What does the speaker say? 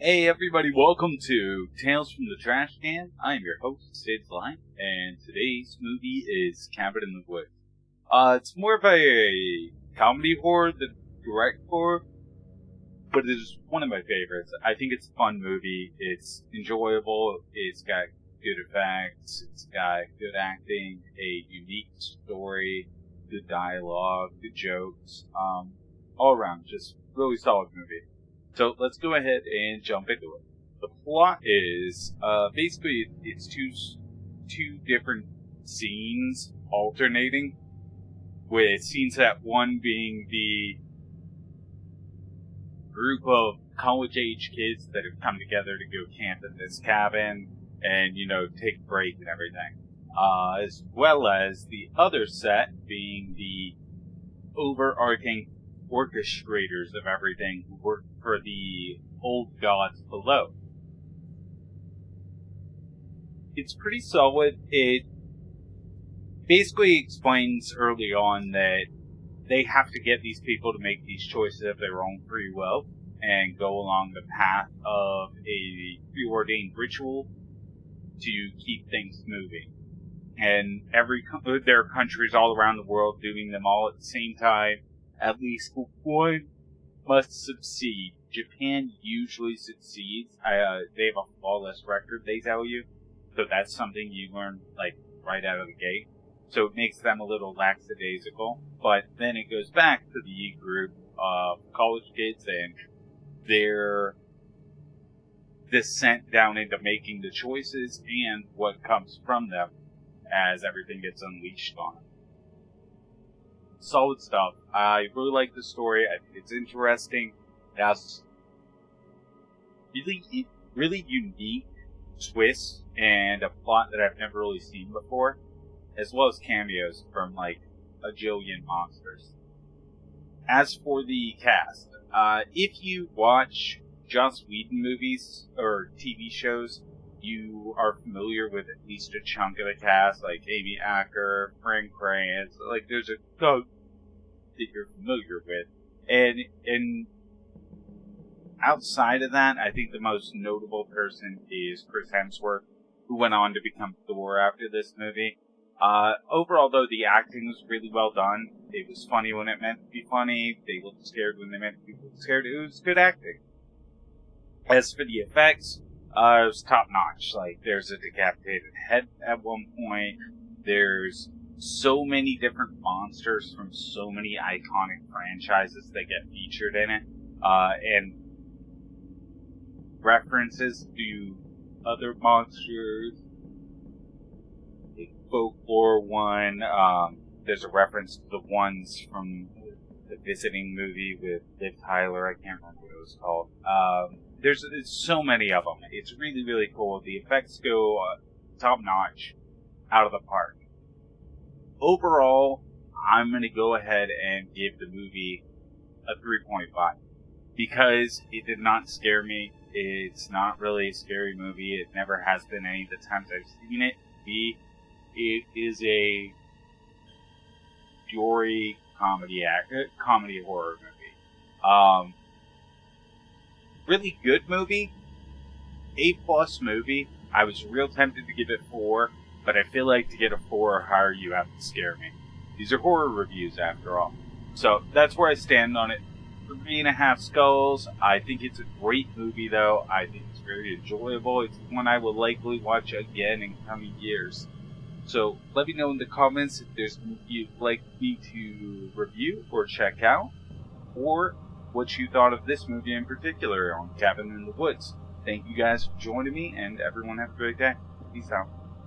Hey everybody, welcome to Tales from the Trash Can. I am your host, SidsLight, and today's movie is Cabin in the Woods. It's more of a comedy horror than direct horror, but it is one of my favorites. I think it's a fun movie, it's enjoyable, it's got good effects, it's got good acting, a unique story, good dialogue, good jokes, all around, just really solid movie. So let's go ahead and jump into it. The plot is basically it's two different scenes alternating, with scenes at one being the group of college-age kids that have come together to go camp in this cabin and, take a break and everything. As well as the other set being the overarching orchestrators of everything who work for the old gods below. It's pretty solid. It basically explains early on that they have to get these people to make these choices of their own free will and go along the path of a preordained ritual to keep things moving. And there are countries all around the world doing them all at the same time. At least one must succeed. Japan usually succeeds. They have a flawless record, they tell you. So that's something you learn, right out of the gate. So it makes them a little lackadaisical. But then it goes back to the group of college kids and their descent down into making the choices and what comes from them as everything gets unleashed on them. Solid stuff. I really like the story. I think it's interesting. It has really unique twists and a plot that I've never really seen before, as well as cameos from a jillion monsters. As for the cast, if you watch Joss Whedon movies or TV shows, you are familiar with at least a chunk of the cast, like Amy Acker, Frank Kranz. There's a chunk that you're familiar with. And outside of that, I think the most notable person is Chris Hemsworth, who went on to become Thor after this movie. Overall, though, the acting was really well done. It was funny when it meant to be funny. They looked scared when they meant to be scared. It was good acting. As for the effects, it was top notch. There's a decapitated head at one point. There's so many different monsters from so many iconic franchises that get featured in it. And references to other monsters. A folklore one. There's a reference to the ones from the Visiting movie with Liv Tyler. I can't remember what it was called. There's so many of them. It's really, really cool. The effects go top notch, out of the park. Overall, I'm going to go ahead and give the movie a 3.5 because it did not scare me. It's not really a scary movie. It never has been any of the times I've seen it. It is a gory comedy horror movie. Really good movie. A+ movie. I was real tempted to give it 4, but I feel like to get a 4 or higher, you have to scare me. These are horror reviews, after all. So that's where I stand on it. 3.5 skulls. I think it's a great movie, though. I think it's very enjoyable. It's one I will likely watch again in coming years. So let me know in the comments if there's a movie you'd like me to review or check out, or what you thought of this movie in particular on Cabin in the Woods. Thank you guys for joining me, and everyone have a great day. Peace out.